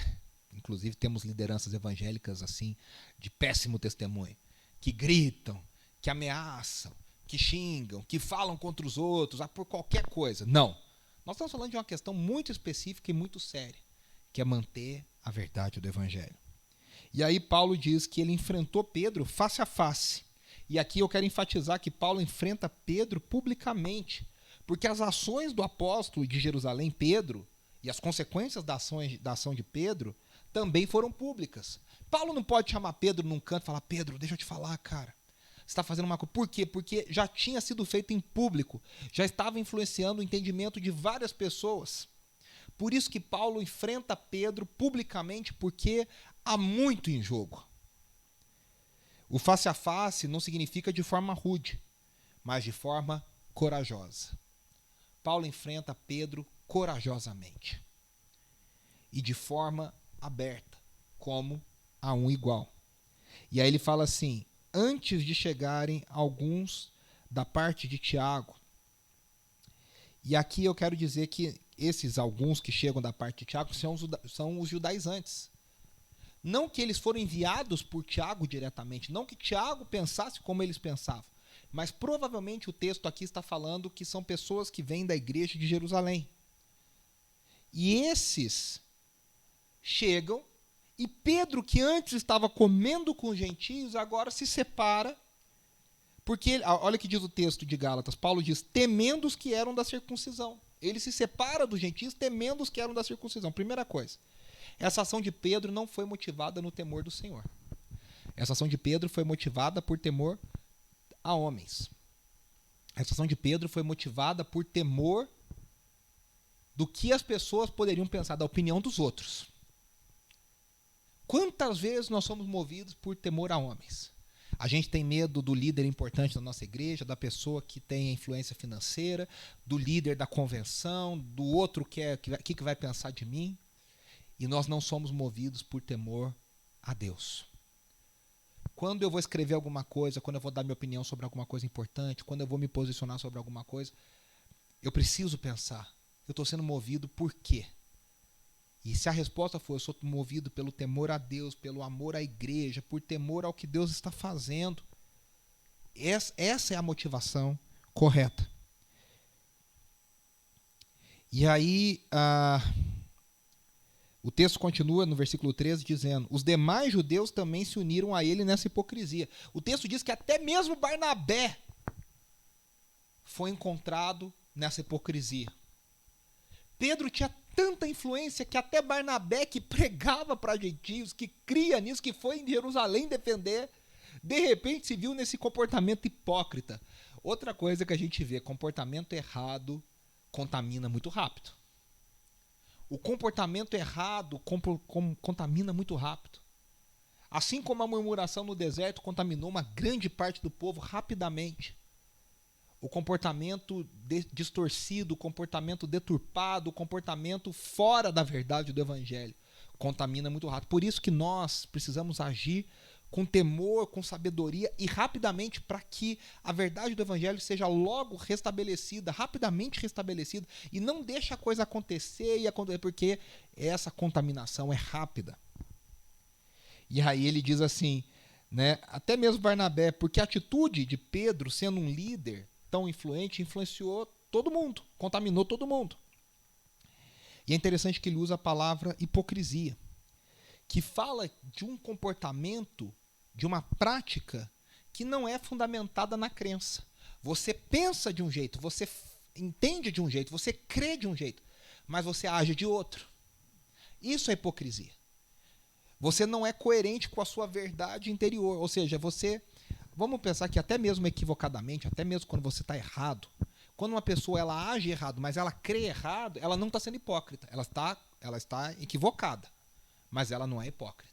inclusive temos lideranças evangélicas assim, de péssimo testemunho, que gritam, que ameaçam, que xingam, que falam contra os outros, por qualquer coisa. Não. Nós estamos falando de uma questão muito específica e muito séria, que é manter a verdade do Evangelho. E aí Paulo diz que ele enfrentou Pedro face a face. E aqui eu quero enfatizar que Paulo enfrenta Pedro publicamente, porque as ações do apóstolo de Jerusalém, Pedro, e as consequências da ação de Pedro também foram públicas. Paulo não pode chamar Pedro num canto e falar: Pedro, deixa eu te falar, cara, você está fazendo uma coisa. Por quê? Porque já tinha sido feito em público, já estava influenciando o entendimento de várias pessoas. Por isso que Paulo enfrenta Pedro publicamente, porque há muito em jogo. O face a face não significa de forma rude, mas de forma corajosa. Paulo enfrenta Pedro corajosamente e de forma aberta, como a um igual. E aí ele fala assim: antes de chegarem alguns da parte de Tiago. E aqui eu quero dizer que esses alguns que chegam da parte de Tiago são os judaizantes. Não que eles foram enviados por Tiago diretamente, não que Tiago pensasse como eles pensavam, mas provavelmente o texto aqui está falando que são pessoas que vêm da igreja de Jerusalém. E esses chegam, e Pedro, que antes estava comendo com os gentios, agora se separa, porque, olha o que diz o texto de Gálatas, Paulo diz: temendo os que eram da circuncisão. Ele se separa dos gentios temendo os que eram da circuncisão. Primeira coisa, essa ação de Pedro não foi motivada no temor do Senhor. Essa ação de Pedro foi motivada por temor a homens. Essa ação de Pedro foi motivada por temor do que as pessoas poderiam pensar, da opinião dos outros. Quantas vezes nós somos movidos por temor a homens? A gente tem medo do líder importante da nossa igreja, da pessoa que tem a influência financeira, do líder da convenção, do outro que vai pensar de mim. E nós não somos movidos por temor a Deus. Quando eu vou escrever alguma coisa, quando eu vou dar minha opinião sobre alguma coisa importante, quando eu vou me posicionar sobre alguma coisa, eu preciso pensar: eu estou sendo movido por quê? E se a resposta for: eu sou movido pelo temor a Deus, pelo amor à igreja, por temor ao que Deus está fazendo, essa é a motivação correta. E aí, o texto continua no versículo 13 dizendo: os demais judeus também se uniram a ele nessa hipocrisia. O texto diz que até mesmo Barnabé foi encontrado nessa hipocrisia. Pedro tinha tanta influência que até Barnabé, que pregava para gentios, que cria nisso, que foi em Jerusalém defender, de repente se viu nesse comportamento hipócrita. Outra coisa que a gente vê: comportamento errado contamina muito rápido. O comportamento errado contamina muito rápido. Assim como a murmuração no deserto contaminou uma grande parte do povo rapidamente. O comportamento distorcido, o comportamento deturpado, o comportamento fora da verdade do Evangelho contamina muito rápido. Por isso que nós precisamos agir com temor, com sabedoria e rapidamente, para que a verdade do Evangelho seja logo restabelecida, rapidamente restabelecida, e não deixe a coisa acontecer, porque essa contaminação é rápida. E aí ele diz assim, né, até mesmo Barnabé, porque a atitude de Pedro, sendo um líder tão influente, influenciou todo mundo, contaminou todo mundo. E é interessante que ele usa a palavra hipocrisia, que fala de um comportamento de uma prática que não é fundamentada na crença. Você pensa de um jeito, você entende de um jeito, você crê de um jeito, mas você age de outro. Isso é hipocrisia. Você não é coerente com a sua verdade interior. Ou seja, vamos pensar que até mesmo equivocadamente, até mesmo quando você está errado, quando uma pessoa ela age errado, mas ela crê errado, ela não está sendo hipócrita. Ela está equivocada, mas ela não é hipócrita.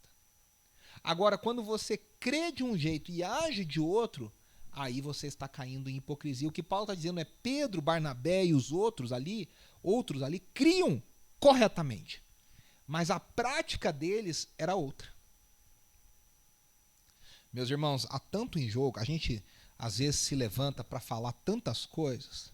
Agora, quando você crê de um jeito e age de outro, aí você está caindo em hipocrisia. O que Paulo está dizendo é Pedro, Barnabé e os outros ali criam corretamente. Mas a prática deles era outra. Meus irmãos, há tanto em jogo, a gente às vezes se levanta para falar tantas coisas.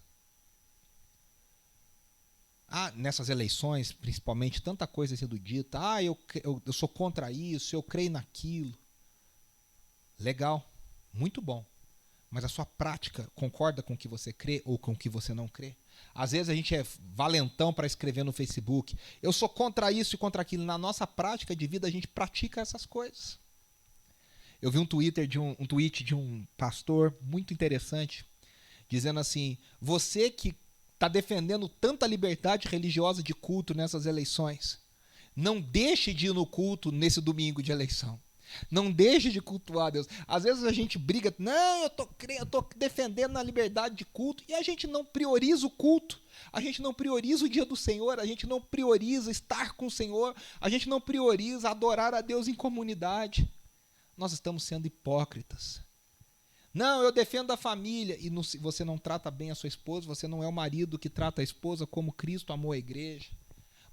Nessas eleições, principalmente, tanta coisa sendo dita. Eu sou contra isso, eu creio naquilo. Legal, muito bom. Mas a sua prática concorda com o que você crê ou com o que você não crê? Às vezes a gente é valentão para escrever no Facebook. Eu sou contra isso e contra aquilo. Na nossa prática de vida a gente pratica essas coisas. Eu vi um tweet de um pastor muito interessante, dizendo assim: você que está defendendo tanta liberdade religiosa de culto nessas eleições, não deixe de ir no culto nesse domingo de eleição. Não deixe de cultuar a Deus. Às vezes a gente briga, não, eu tô defendendo a liberdade de culto, e a gente não prioriza o culto, a gente não prioriza o dia do Senhor, a gente não prioriza estar com o Senhor, a gente não prioriza adorar a Deus em comunidade. Nós estamos sendo hipócritas. Não, eu defendo a família, e você não trata bem a sua esposa, você não é o marido que trata a esposa como Cristo amou a igreja,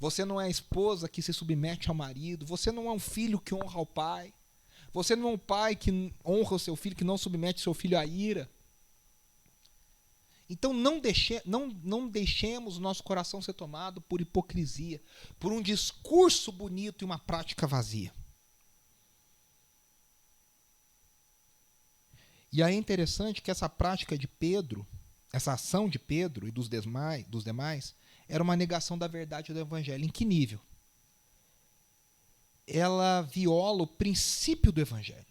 você não é a esposa que se submete ao marido, você não é um filho que honra ao pai, você não é um pai que honra o seu filho, que não submete o seu filho à ira. Então não deixemos o nosso coração ser tomado por hipocrisia, por um discurso bonito e uma prática vazia. E aí é interessante que essa prática de Pedro, essa ação de Pedro e dos demais, era uma negação da verdade do Evangelho. Em que nível? Ela viola o princípio do Evangelho.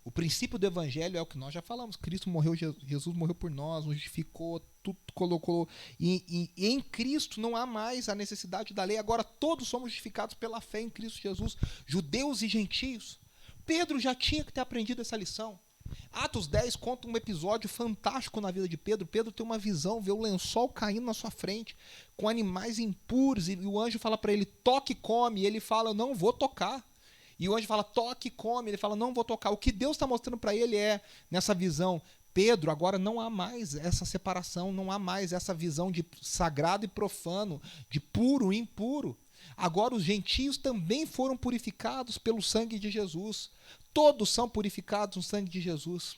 O princípio do Evangelho é o que nós já falamos. Cristo morreu, Jesus morreu por nós, nos justificou, tudo colocou. E em Cristo não há mais a necessidade da lei. Agora todos somos justificados pela fé em Cristo Jesus, judeus e gentios. Pedro já tinha que ter aprendido essa lição. Atos 10 conta um episódio fantástico na vida de Pedro. Pedro tem uma visão, vê o lençol caindo na sua frente, com animais impuros, e o anjo fala para ele, toque e come, e ele fala, não vou tocar. E o anjo fala, toque e come, ele fala, não vou tocar. O que Deus está mostrando para ele é, nessa visão, Pedro, agora não há mais essa separação, não há mais essa visão de sagrado e profano, de puro e impuro. Agora os gentios também foram purificados pelo sangue de Jesus. Todos são purificados no sangue de Jesus.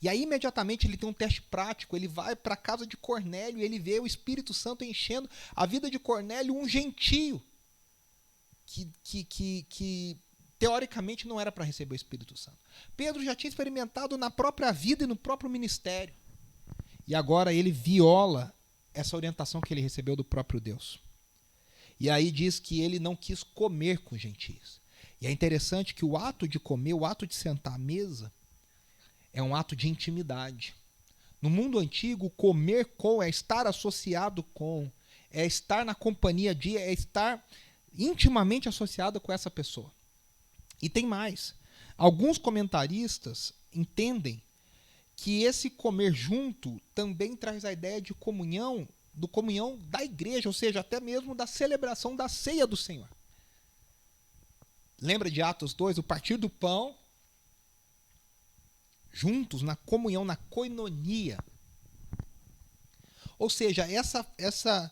E aí imediatamente ele tem um teste prático, ele vai para a casa de Cornélio e ele vê o Espírito Santo enchendo a vida de Cornélio, um gentio, que teoricamente não era para receber o Espírito Santo. Pedro já tinha experimentado na própria vida e no próprio ministério. E agora ele viola essa orientação que ele recebeu do próprio Deus. E aí diz que ele não quis comer com os gentios. E é interessante que o ato de comer, o ato de sentar à mesa, é um ato de intimidade. No mundo antigo, comer com é estar associado com, é estar na companhia de, é estar intimamente associado com essa pessoa. E tem mais. Alguns comentaristas entendem que esse comer junto também traz a ideia de comunhão da igreja, ou seja, até mesmo da celebração da ceia do Senhor. Lembra de Atos 2, o partir do pão, juntos, na comunhão, na koinonia. Ou seja, essa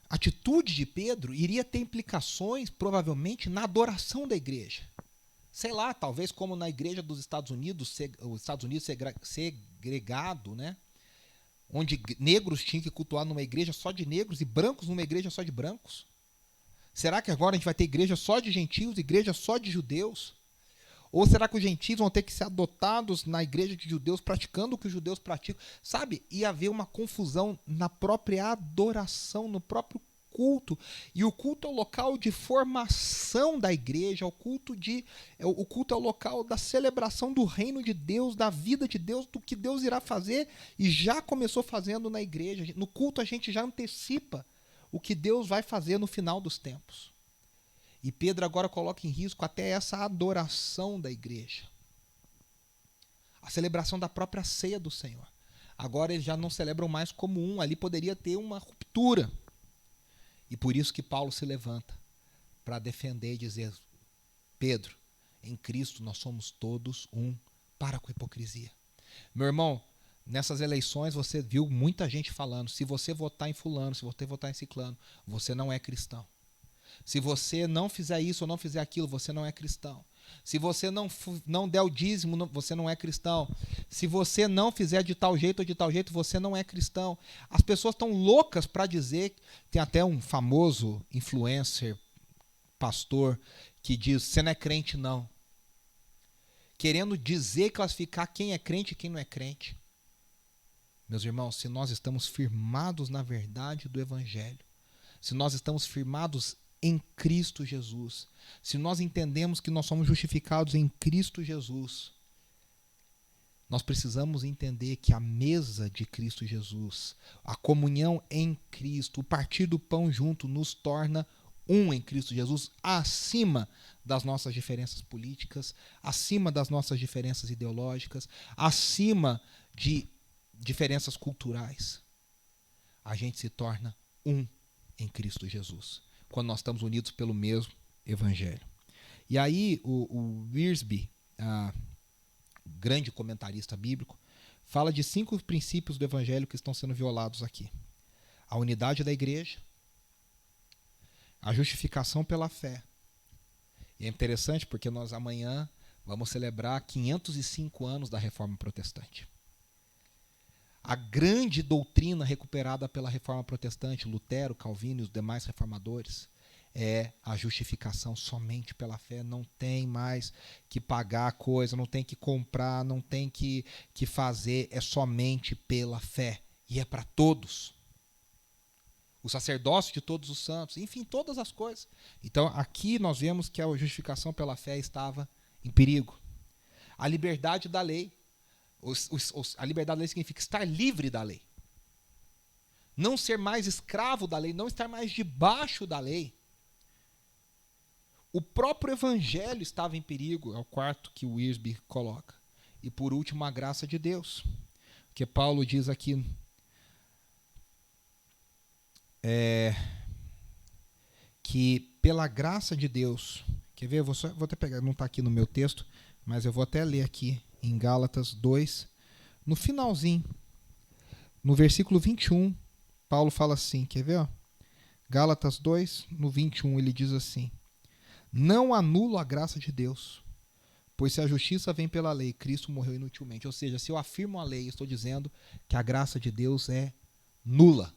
atitude de Pedro iria ter implicações, provavelmente, na adoração da igreja. Sei lá, talvez como na igreja dos Estados Unidos, segregado, né? Onde negros tinham que cultuar numa igreja só de negros e brancos numa igreja só de brancos? Será que agora a gente vai ter igreja só de gentios, igreja só de judeus? Ou será que os gentios vão ter que ser adotados na igreja de judeus, praticando o que os judeus praticam? Sabe, ia haver uma confusão na própria adoração, no próprio culto, e o culto é o local de formação da igreja, o culto é o local da celebração do reino de Deus, da vida de Deus, do que Deus irá fazer e já começou fazendo na igreja. No culto a gente já antecipa o que Deus vai fazer no final dos tempos. E Pedro agora coloca em risco até essa adoração da igreja. A celebração da própria ceia do Senhor. Agora eles já não celebram mais como um, ali poderia ter uma ruptura. E por isso que Paulo se levanta para defender e dizer: Pedro, em Cristo nós somos todos um, para com a hipocrisia. Meu irmão, nessas eleições você viu muita gente falando: se você votar em fulano, se você votar em ciclano, você não é cristão. Se você não fizer isso ou não fizer aquilo, você não é cristão. Se você não der o dízimo, você não é cristão. Se você não fizer de tal jeito ou de tal jeito, você não é cristão. As pessoas estão loucas para dizer. Tem até um famoso influencer, pastor, que diz: você não é crente não. Querendo dizer, classificar quem é crente e quem não é crente. Meus irmãos, se nós estamos firmados na verdade do Evangelho, se nós estamos firmados em Cristo Jesus, se nós entendemos que nós somos justificados em Cristo Jesus, nós precisamos entender que a mesa de Cristo Jesus, a comunhão em Cristo, o partir do pão junto nos torna um em Cristo Jesus, acima das nossas diferenças políticas, acima das nossas diferenças ideológicas, acima de diferenças culturais. A gente se torna um em Cristo Jesus, quando nós estamos unidos pelo mesmo Evangelho. E aí o Wiersbe, grande comentarista bíblico, fala de 5 princípios do Evangelho que estão sendo violados aqui: a unidade da igreja, a justificação pela fé. E é interessante porque nós amanhã vamos celebrar 505 anos da Reforma Protestante. A grande doutrina recuperada pela Reforma Protestante, Lutero, Calvino e os demais reformadores, é a justificação somente pela fé. Não tem mais que pagar coisa, não tem que comprar, não tem que fazer, é somente pela fé. E é para todos. O sacerdócio de todos os santos, enfim, todas as coisas. Então, aqui nós vemos que a justificação pela fé estava em perigo. A liberdade da lei. A liberdade da lei significa estar livre da lei. Não ser mais escravo da lei, não estar mais debaixo da lei. O próprio Evangelho estava em perigo, é o quarto que o Wiersbe coloca. E por último, a graça de Deus. Que Paulo diz aqui, que pela graça de Deus, quer ver? Vou até pegar, não está aqui no meu texto, mas eu vou até ler aqui em Gálatas 2, no finalzinho, no versículo 21, Paulo fala assim, quer ver? Ó? Gálatas 2, no 21, ele diz assim: não anulo a graça de Deus, pois se a justiça vem pela lei, Cristo morreu inutilmente. Ou seja, se eu afirmo a lei, estou dizendo que a graça de Deus é nula.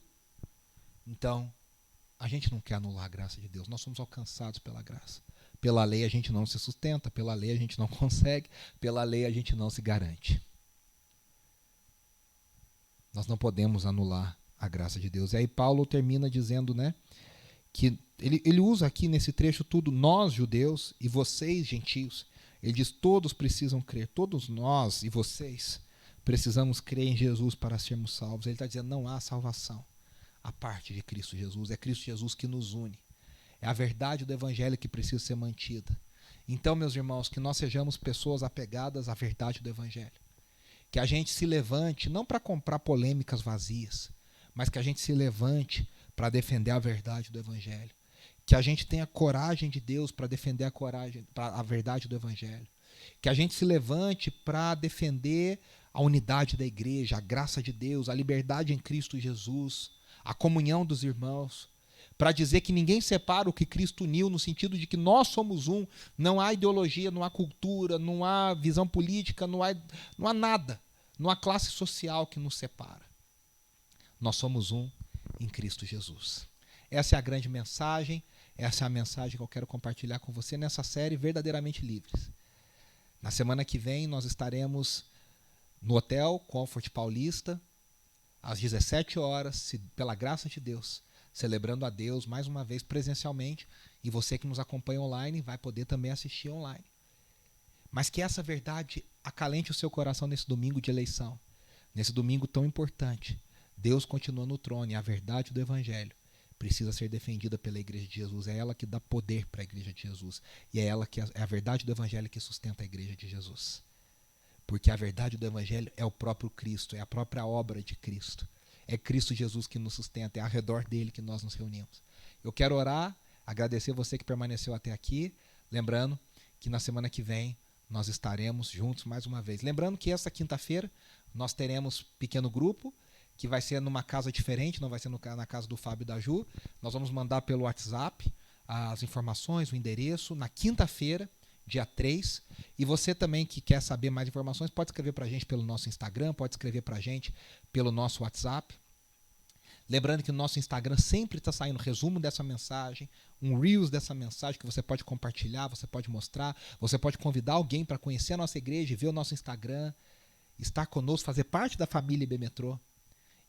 Então, a gente não quer anular a graça de Deus, nós somos alcançados pela graça. Pela lei a gente não se sustenta, pela lei a gente não consegue, pela lei a gente não se garante. Nós não podemos anular a graça de Deus. E aí Paulo termina dizendo, né, que ele usa aqui nesse trecho tudo, nós judeus e vocês gentios. Ele diz, todos precisam crer, todos nós e vocês precisamos crer em Jesus para sermos salvos. Ele está dizendo, não há salvação a parte de Cristo Jesus, é Cristo Jesus que nos une. É a verdade do Evangelho que precisa ser mantida. Então, meus irmãos, que nós sejamos pessoas apegadas à verdade do Evangelho. Que a gente se levante, não para comprar polêmicas vazias, mas que a gente se levante para defender a verdade do Evangelho. Que a gente tenha coragem de Deus para defender a verdade do Evangelho. Que a gente se levante para defender a unidade da igreja, a graça de Deus, a liberdade em Cristo Jesus, a comunhão dos irmãos. Para dizer que ninguém separa o que Cristo uniu, no sentido de que nós somos um, não há ideologia, não há cultura, não há visão política, não há nada, não há classe social que nos separa. Nós somos um em Cristo Jesus. Essa é a grande mensagem, essa é a mensagem que eu quero compartilhar com você nessa série Verdadeiramente Livres. Na semana que vem nós estaremos no Hotel Comfort Paulista, às 17 horas, pela graça de Deus, celebrando a Deus mais uma vez presencialmente, e você que nos acompanha online vai poder também assistir online. Mas que essa verdade acalente o seu coração nesse domingo de eleição, nesse domingo tão importante. Deus continua no trono e a verdade do Evangelho precisa ser defendida pela Igreja de Jesus. É ela que dá poder para a Igreja de Jesus. E é ela que é a verdade do Evangelho que sustenta a Igreja de Jesus. Porque a verdade do Evangelho é o próprio Cristo, é a própria obra de Cristo. É Cristo Jesus que nos sustenta, é ao redor dele que nós nos reunimos. Eu quero orar, agradecer você que permaneceu até aqui, lembrando que na semana que vem nós estaremos juntos mais uma vez. Lembrando que essa quinta-feira nós teremos pequeno grupo, que vai ser numa casa diferente, não vai ser na casa do Fábio e da Ju. Nós vamos mandar pelo WhatsApp as informações, o endereço, na quinta-feira, dia 3. E você também que quer saber mais informações, pode escrever para a gente pelo nosso Instagram, pode escrever para a gente pelo nosso WhatsApp. Lembrando que no nosso Instagram sempre está saindo resumo dessa mensagem, um Reels dessa mensagem que você pode compartilhar, você pode mostrar, você pode convidar alguém para conhecer a nossa igreja, ver o nosso Instagram, estar conosco, fazer parte da família IB Metrô.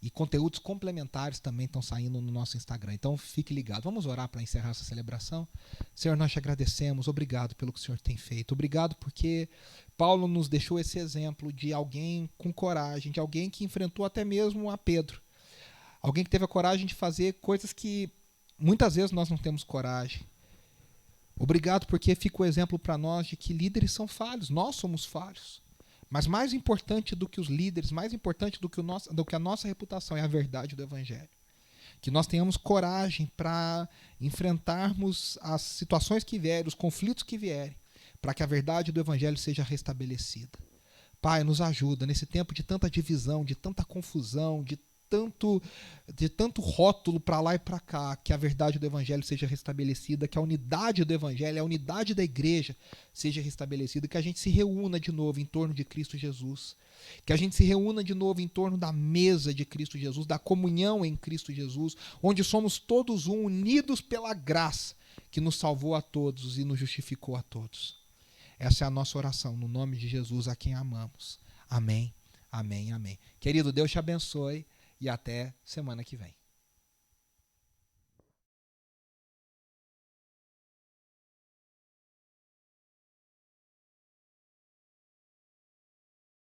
E conteúdos complementares também estão saindo no nosso Instagram. Então fique ligado. Vamos orar para encerrar essa celebração. Senhor, nós te agradecemos. Obrigado pelo que o Senhor tem feito. Obrigado porque Paulo nos deixou esse exemplo de alguém com coragem, de alguém que enfrentou até mesmo a Pedro. Alguém que teve a coragem de fazer coisas que muitas vezes nós não temos coragem. Obrigado porque fica o exemplo para nós de que líderes são falhos. Nós somos falhos. Mas mais importante do que os líderes, mais importante do que a nossa reputação é a verdade do Evangelho. Que nós tenhamos coragem para enfrentarmos as situações que vierem, os conflitos que vierem, para que a verdade do Evangelho seja restabelecida. Pai, nos ajuda nesse tempo de tanta divisão, de tanta confusão, de tanto rótulo para lá e para cá, que a verdade do Evangelho seja restabelecida, que a unidade do Evangelho, a unidade da igreja seja restabelecida, que a gente se reúna de novo em torno de Cristo Jesus, que a gente se reúna de novo em torno da mesa de Cristo Jesus, da comunhão em Cristo Jesus, onde somos todos um, unidos pela graça que nos salvou a todos e nos justificou a todos. Essa é a nossa oração, no nome de Jesus, a quem amamos. Amém, amém, amém. Querido, Deus te abençoe. E até semana que vem.